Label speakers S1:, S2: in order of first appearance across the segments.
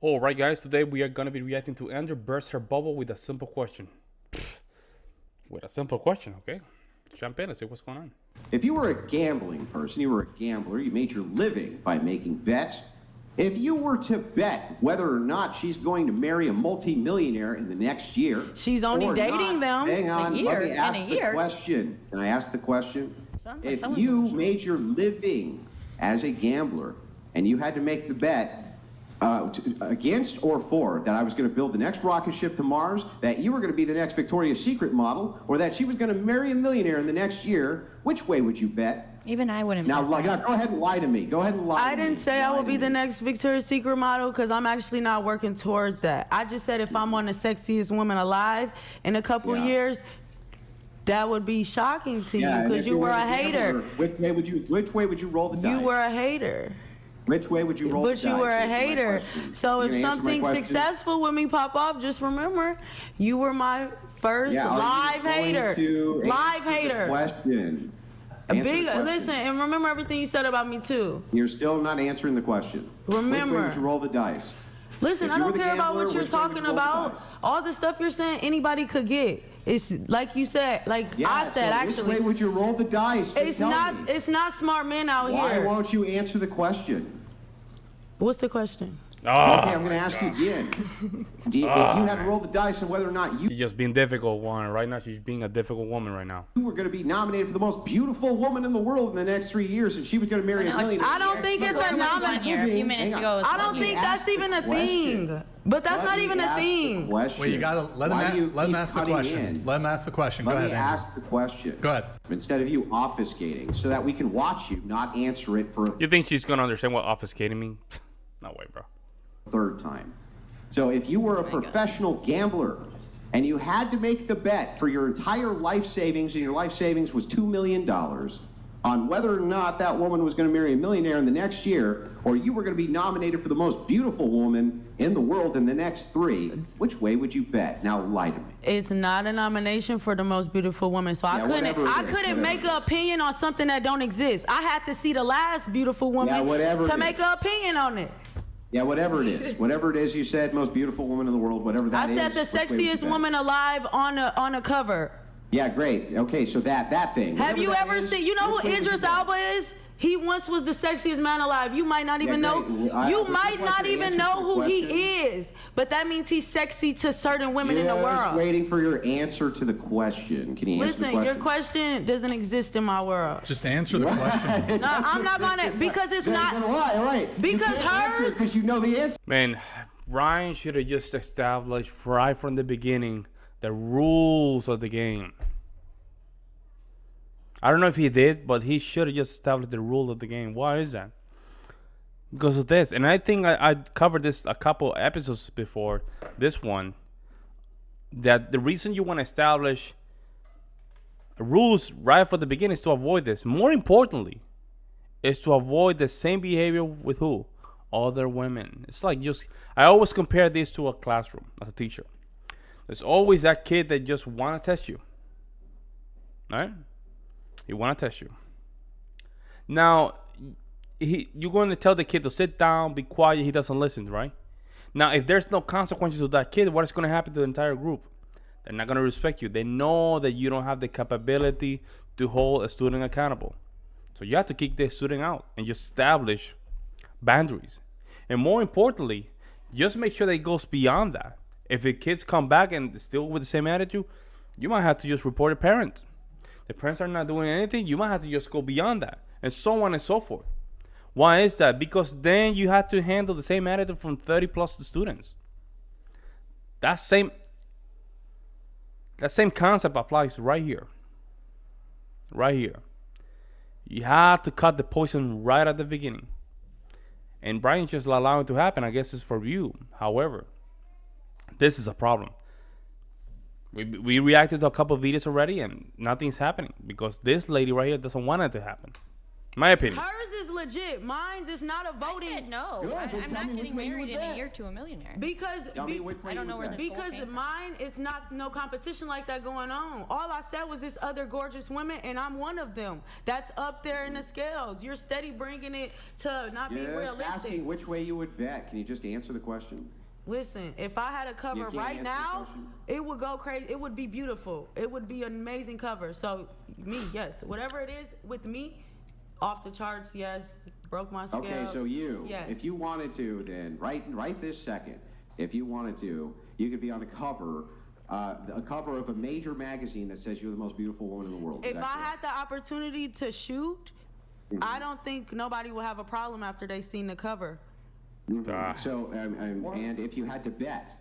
S1: All right, guys, today we are going to be reacting to Andrew burst her bubble with a simple question. With a simple question, okay? Champagne, let's see what's going on.
S2: If you were a gambling person, you were a gambler, you made your living by making bets. If you were to bet whether or not she's going to marry a multi-millionaire in the next year,
S3: she's only dating them.
S2: Hang on,
S4: a year,
S2: let me ask
S4: in a
S2: the
S4: year.
S2: question. Can I ask the question?
S4: Sounds like
S2: If
S4: someone's
S2: you
S4: unusual.
S2: made your living as a gambler and you had to make the bet against or for that I was going to build the next rocket ship to Mars, that you were going to be the next Victoria's Secret model, or that she was going to marry a millionaire in the next year, which way would you bet?
S4: Even I wouldn't.
S2: Now,
S4: bet that.
S2: go ahead and lie to me. Go ahead and lie
S3: I
S2: to me.
S3: didn't say I
S2: Lie
S3: would
S2: to
S3: be the
S2: me.
S3: next Victoria's Secret model because I'm actually not working towards that. I just said if I'm on the sexiest woman alive in a couple years, that would be shocking to you
S2: and
S3: because
S2: if
S3: you were
S2: a
S3: a hater.
S2: gambler, Which way would you roll the dice?
S3: You were a hater.
S2: Which way would you roll the dice?
S3: But you were a
S2: Answer my
S3: hater.
S2: question.
S3: So
S2: You
S3: if
S2: gonna answer my
S3: something
S2: question?
S3: successful with me pop up, just remember, you were my first live hater. Live hater.
S2: Question.
S3: A
S2: Answer
S3: big
S2: the question.
S3: listen and remember everything you said about me too.
S2: You're still not answering the question.
S3: Remember.
S2: Which way would you roll the dice?
S3: Listen,
S2: If
S3: I
S2: you were
S3: don't
S2: the
S3: care about
S2: gambler,
S3: what you're
S2: which way would
S3: talking
S2: you roll the
S3: about.
S2: dice?
S3: All the stuff you're saying, anybody could get. It's like you said, like I said,
S2: so
S3: actually.
S2: which way would you roll the dice? Just
S3: It's
S2: tell
S3: not.
S2: me.
S3: It's not smart men out
S2: Why
S3: here.
S2: won't you answer the question?
S3: What's the question?
S2: Okay, I'm going to ask you again. If you had to roll the dice on whether or not
S1: She's just being difficult one. Right now, she's being a difficult woman right now.
S2: you were going to be nominated for the most beautiful woman in the world in the next 3 years, and she was going to marry a millionaire.
S3: I don't think it's a nomination.
S4: Here a few minutes ago.
S3: I don't think that's even a thing. But that's not even a thing.
S5: Wait, you gotta let him ask the question. Let him ask the question. Go
S2: Let
S5: ahead,
S2: me
S5: Andrew.
S2: ask the question.
S5: Go ahead.
S2: Instead of you obfuscating, so that we can watch you not answer it for a
S1: You think she's going to understand what obfuscating means? No way, bro.
S2: third time. So if you were a professional gambler and you had to make the bet for your entire life savings, and your life savings was $2 million, on whether or not that woman was going to marry a millionaire in the next year, or you were going to be nominated for the most beautiful woman in the world in the next 3, which way would you bet? Now lie to me.
S3: It's not a nomination for the most beautiful woman, so I couldn't make an opinion on something that don't exist. I had to see the last beautiful woman to make an opinion on it.
S2: Yeah, whatever it is. Whatever it is you said, most beautiful woman in the world, whatever that is.
S3: I said the
S2: which way would you
S3: sexiest
S2: bet?
S3: woman alive on a cover.
S2: Yeah, great. Okay, so that thing.
S3: Have
S2: Whatever
S3: you
S2: that
S3: ever
S2: is,
S3: seen? You know
S2: which
S3: who
S2: way would you
S3: Idris
S2: bet?
S3: Elba is? He once was the sexiest man alive. You might not even know.
S2: great. I
S3: You
S2: would
S3: might
S2: just like
S3: not
S2: you to
S3: even
S2: answer
S3: know
S2: the
S3: who he
S2: question.
S3: is. But that means he's sexy to certain women in the
S2: Just
S3: world.
S2: waiting for your answer to the question. Can you answer the
S3: Listen,
S2: question?
S3: your question doesn't exist in my world.
S5: Just answer the question.
S3: No, I'm not gonna because it's
S2: Then you're
S3: not.
S2: gonna lie, right?
S3: Because hers-
S2: because you know the answer.
S1: Man, Ryan should have just established right from the beginning the rules of the game. I don't know if he did, but he should have just established the rule of the game. Why is that? Because of this. And I think I covered this a couple episodes before this one. That the reason you want to establish rules right from the beginning is to avoid this. More importantly, is to avoid the same behavior with who? Other women. It's like I always compare this to a classroom as a teacher. There's always that kid that just want to test you. All right? He want to test you. Now, you're going to tell the kid to sit down, be quiet. He doesn't listen, right? Now, if there's no consequences to that kid, what is going to happen to the entire group? They're not going to respect you. They know that you don't have the capability to hold a student accountable. So you have to kick the student out and just establish boundaries. And more importantly, just make sure that it goes beyond that. If the kids come back and still with the same attitude, you might have to just report the parents. The parents are not doing anything, you might have to just go beyond that, and so on and so forth. Why is that? Because then you have to handle the same attitude from 30 plus students. That same concept applies right here. Right here. You have to cut the poison right at the beginning. And Brian's just allowing it to happen. I guess it's for you. However, this is a problem. We reacted to a couple of videos already and nothing's happening because this lady right here doesn't want it to happen. My opinion.
S3: Hers is legit. Mine's is not a voting.
S4: I said no.
S2: Good, then
S4: I'm
S2: tell
S4: not
S2: me which
S4: getting
S2: way you
S4: married
S2: would
S4: in a
S2: bet.
S4: year to a millionaire.
S3: Because
S2: Tell me which way
S4: I don't
S2: you
S4: know
S2: would
S4: where
S2: bet.
S4: this whole
S3: because
S4: thing from.
S3: mine, it's not no competition like that going on. All I said was this other gorgeous women, and I'm one of them. That's up there in the scales. You're steady bringing it to not being
S2: Just
S3: realistic.
S2: asking which way you would bet. Can you just answer the question?
S3: Listen, if I had a cover
S2: can't
S3: right
S2: answer the
S3: now,
S2: question?
S3: it would go crazy. It would be beautiful. It would be an amazing cover. So me, yes, whatever it is with me, off the charts, yes. Broke my scale.
S2: Okay, so
S3: yes.
S2: if you wanted to, then right this second, if you wanted to, you could be on a cover of a major magazine that says you're the most beautiful woman in the world.
S3: If I had the opportunity to shoot, I don't think nobody will have a problem after they seen the cover.
S2: So, and if you had to bet,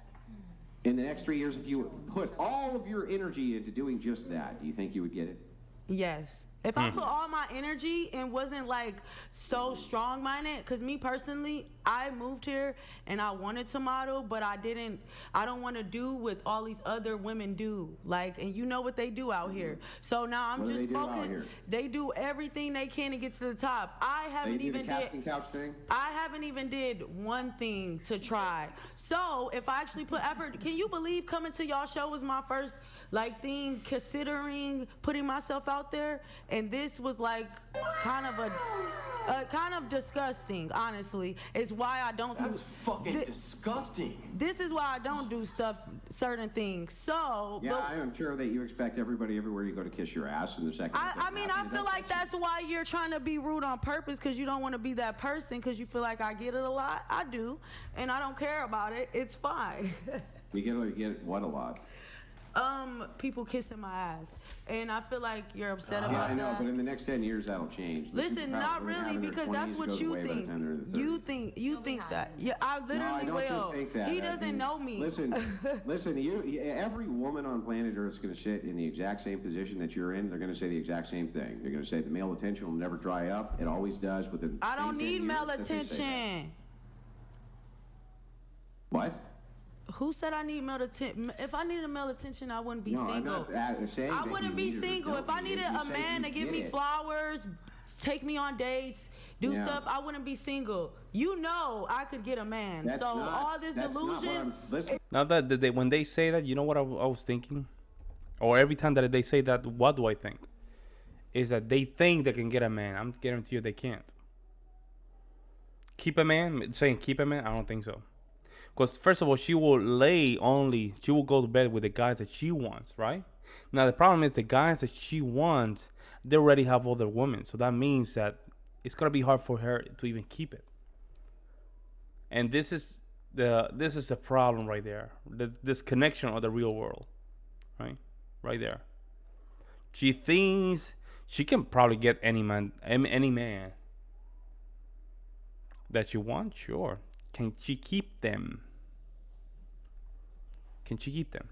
S2: in the next 3 years, if you put all of your energy into doing just that, do you think you would get it?
S3: Yes. If I put all my energy and wasn't like so strong-minded, because me personally, I moved here and I wanted to model, but I don't want to do what all these other women do. Like, and you know what they do out here. So now I'm
S2: What do
S3: just
S2: they do out
S3: focused.
S2: here?
S3: They do everything they can to get to the top. I
S2: They
S3: haven't
S2: do the
S3: even
S2: casting couch thing?
S3: I haven't even did one thing to try. So if I actually put effort, can you believe coming to y'all show was my first like thing, considering putting myself out there? And this was like kind of disgusting, honestly. It's why I don't
S6: That's fucking disgusting.
S3: This is why I don't do certain things. So
S2: Yeah, I am sure that you expect everybody everywhere you go to kiss your ass in the second.
S3: I mean, I feel like that's why you're trying to be rude on purpose, because you don't want to be that person, because you feel like I get it a lot. I do, and I don't care about it. It's fine.
S2: You get what a lot.
S3: People kissing my ass, and I feel like you're upset
S2: Yeah,
S3: about
S2: I know,
S3: that.
S2: but in the next 10 years, that'll change.
S3: Listen, not really, because that's what you think. You think that. Yeah, I
S2: No, I
S3: literally
S2: don't just
S3: will.
S2: think that.
S3: He
S2: I
S3: doesn't
S2: mean,
S3: know me.
S2: Listen. Every woman on planet Earth is going to sit in the exact same position that you're in. They're going to say the exact same thing. They're going to say the male attention will never dry up. It always does. Within
S3: I don't
S2: same 10
S3: need
S2: years
S3: male
S2: that they say that.
S3: attention.
S2: What?
S3: Who said I need male attention? If I needed male attention, I wouldn't be
S2: No, I'm
S3: single.
S2: not saying
S3: I
S2: that
S3: wouldn't
S2: you
S3: be
S2: need it or
S3: single.
S2: don't
S3: If I
S2: need it.
S3: needed
S2: You
S3: a
S2: say
S3: man
S2: you
S3: to give
S2: get
S3: me
S2: it.
S3: flowers, take me on dates, do
S2: Yeah.
S3: stuff, I wouldn't be single. You know I could get a man.
S2: That's
S3: so
S2: not,
S3: all this
S2: that's not what
S3: delusion.
S2: listen.
S1: Now that when they say that, you know what I was thinking? Or every time that they say that, what do I think? Is that they think they can get a man. I'm guarantee you they can't. Keep a man? Saying keep a man? I don't think so. Because first of all, she will go to bed with the guys that she wants, right? Now the problem is the guys that she wants, they already have other women. So that means that it's gonna be hard for her to even keep it. And this is the problem right there. The disconnection of the real world, right? Right there. She thinks she can probably get any man that you want, sure. Can she keep them? Can she keep them?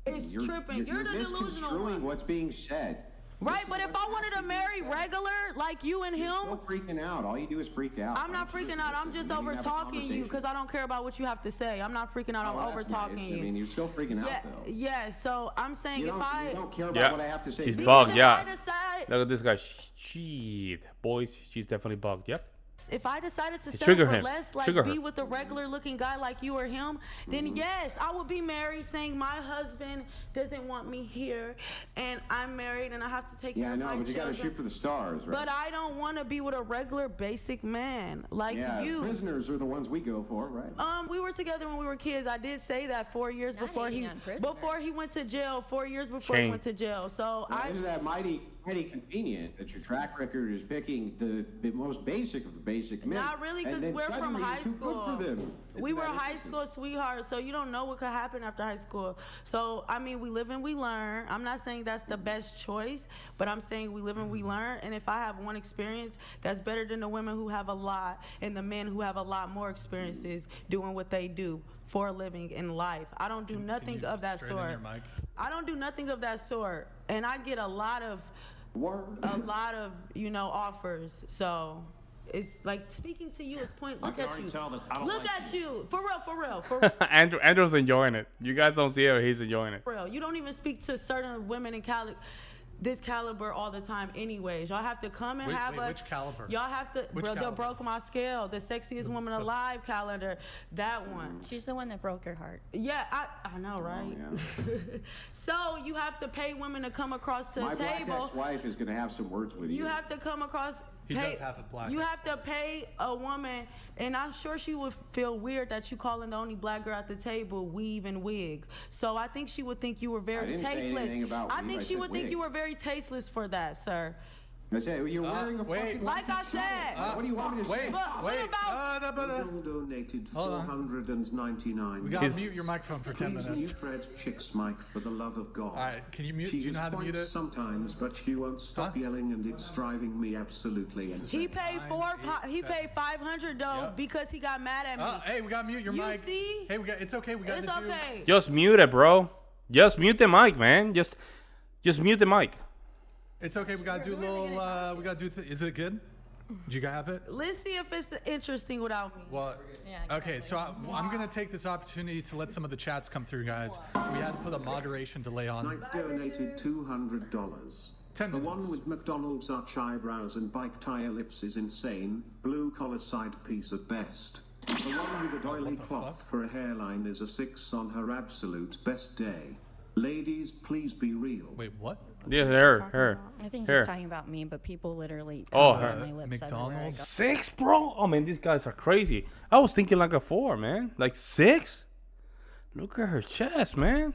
S3: It's tripping. You're the delusional
S2: misconstruing
S3: one.
S2: what's being said.
S3: Right, but if I wanted to marry regular, like you and
S2: You're
S3: him,
S2: still freaking out. All you do is freak out.
S3: I'm not freaking out. I'm just over talking you because I don't care about what you have to say. I'm not freaking out. I'm over talking you.
S2: I mean, you're still freaking out,
S3: Yeah,
S2: though.
S3: yeah. So I'm saying
S2: You
S3: if I
S2: don't care about
S1: Yeah.
S2: what I have to say.
S1: She's
S2: Because
S1: bugged,
S3: if
S1: yeah.
S3: I decide,
S1: Look at this guy. Shit. Boys, she's definitely bugged. Yep.
S3: if I decided to settle
S1: Trigger
S3: for
S1: him.
S3: less, like
S1: Trigger
S3: be
S1: her.
S3: with a regular looking guy like you or him, then yes, I would be married saying my husband doesn't want me here and I'm married and I have to take
S2: Yeah,
S3: care
S2: I
S3: of
S2: know,
S3: my
S2: but you got to
S3: children.
S2: shoot for the stars, right?
S3: But I don't want to be with a regular basic man like
S2: yeah,
S3: you.
S2: prisoners are the ones we go for, right?
S3: We were together when we were kids. I did say that 4 years
S4: Not
S3: before
S4: hating on prisoners.
S3: before he went to jail. 4 years before
S1: Shame.
S3: he went to jail. So
S2: Isn't that mighty convenient that your track record is picking the most basic of the basic men?
S3: Not really,
S2: and
S3: because
S2: then
S3: we're from
S2: suddenly
S3: high
S2: you're too
S3: school.
S2: Good for them.
S3: We
S2: Isn't
S3: were
S2: that
S3: high
S2: interesting?
S3: school sweethearts, so you don't know what could happen after high school. So I mean, we live and we learn. I'm not saying that's the best choice, but I'm saying we live and we learn. And if I have one experience, that's better than the women who have a lot and the men who have a lot more experiences doing what they do for a living in life. I don't do nothing
S5: you
S3: of that
S5: straighten
S3: sort.
S5: your mic?
S3: I don't do nothing of that sort, and I get a lot of offers. So it's like speaking to you is point. Look
S6: can
S3: at
S6: already
S3: you.
S6: tell that I don't
S3: Look
S6: like
S3: at
S6: you.
S3: you. For real.
S1: Andrew's enjoying it. You guys don't see it, he's enjoying it.
S3: For real. You don't even speak to certain women in Cali. this caliber all the time anyways. Y'all have to come and have us.
S5: Which caliber?
S3: Y'all have to,
S5: Which
S3: bro, they
S5: caliber?
S3: broke my scale. The sexiest woman alive calendar. That one.
S4: She's the one that broke your heart.
S3: Yeah, I know, right?
S2: Oh, yeah.
S3: So you have to pay women to come across to
S2: My
S3: the
S2: black
S3: table.
S2: ex-wife is going to have some words with you.
S3: You have to come across.
S5: He does have a black
S3: You have to pay a woman, and I'm sure she would feel weird that you calling the only black girl at the table weave and wig. So I think she would think you were very
S2: didn't say
S3: tasteless.
S2: anything about
S3: I
S2: weave,
S3: think
S2: I
S3: she
S2: said
S3: would think
S2: wig.
S3: you were very tasteless for that, sir.
S2: I said, you're wearing a fucking
S3: Like I said.
S2: What do you want me to say?
S3: But what about
S7: Donated
S5: Hold on.
S7: 499.
S5: We gotta mute your microphone for 10
S7: Please
S5: minutes.
S7: mute Red Chick's mic for the love of God.
S5: All right, can you mute?
S7: She
S5: Do you know how to
S7: points
S5: mute it?
S7: sometimes, but she won't stop yelling, and it's driving me absolutely insane.
S3: he paid he paid $500 though
S5: Yep.
S3: because he got mad at me.
S5: Hey, we gotta mute your
S3: You
S5: mic.
S3: see?
S5: Hey, it's okay. We got
S3: It's
S5: to do.
S3: okay.
S1: Just mute it, bro. Just mute the mic, man. Just mute the mic.
S5: It's okay. We gotta do a little. We gotta do. Is it good? Did you guys have it?
S3: Let's see if it's interesting without me.
S5: Well, okay. So I'm gonna take this opportunity to let some of the chats come through, guys. We had to put a moderation delay on.
S7: Knight donated $200.
S5: 10
S7: The
S5: minutes.
S7: one with McDonald's arch eyebrows and bike tire lips is insane. Blue collar side piece at best. The one with a doily cloth for a hairline is a 6 on her absolute best day. Ladies, please be real.
S5: Wait, what?
S1: Yeah, her.
S4: I think
S1: Here.
S4: he's talking about me, but people literally
S1: Oh,
S4: cover
S1: her.
S4: my lips
S5: McDonald's?
S1: 6, bro. Oh man, these guys are crazy. I was thinking like a 4, man. Like 6. Look at her chest, man.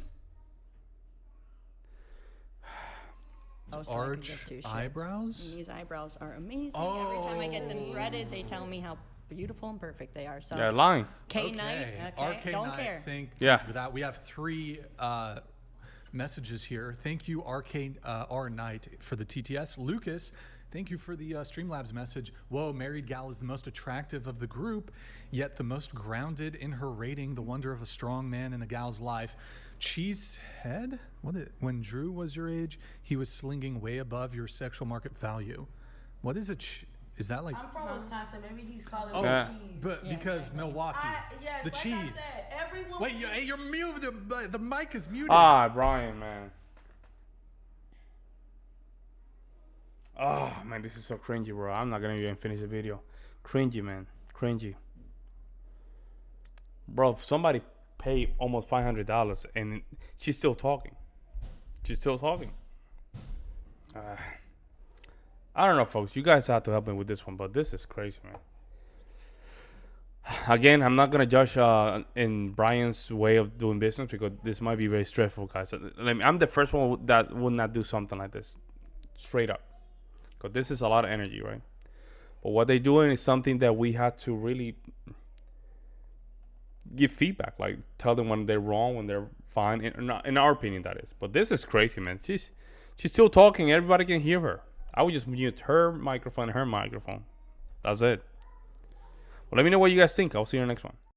S5: Arch eyebrows?
S4: And these eyebrows are amazing. Every time I get them threaded, they tell me how beautiful and perfect they are. So
S1: Yeah, lying.
S4: K Knight, okay, don't care.
S5: Thank
S1: Yeah.
S5: you for that. We have 3 messages here. Thank you, R Knight, for the TTS. Lucas, thank you for the Streamlabs message. Whoa, married gal is the most attractive of the group, yet the most grounded in her rating. The wonder of a strong man in a gal's life. Cheesehead? When Drew was your age, he was slinging way above your sexual market value. What is it? Is that like?
S3: I'm from Wisconsin. Maybe he's calling
S5: Oh,
S3: me
S1: Yeah.
S3: cheese.
S5: but because Milwaukee,
S3: Yes,
S5: the
S3: like
S5: cheese.
S3: I said, every woman
S5: Wait, you're muted. The mic is muted.
S1: Ah, Brian, man. Oh man, this is so cringy, bro. I'm not gonna even finish the video. Cringy, man. Cringy. Bro, somebody paid almost $500 and she's still talking. She's still talking. I don't know, folks. You guys have to help me with this one, but this is crazy, man. Again, I'm not gonna judge in Brian's way of doing business because this might be very stressful, guys. I'm the first one that would not do something like this, straight up, because this is a lot of energy, right? But what they're doing is something that we have to really give feedback, like tell them when they're wrong, when they're fine. In our opinion, that is. But this is crazy, man. She's still talking. Everybody can hear her. I would just mute her microphone and her microphone. That's it. Well, let me know what you guys think. I'll see you in the next one.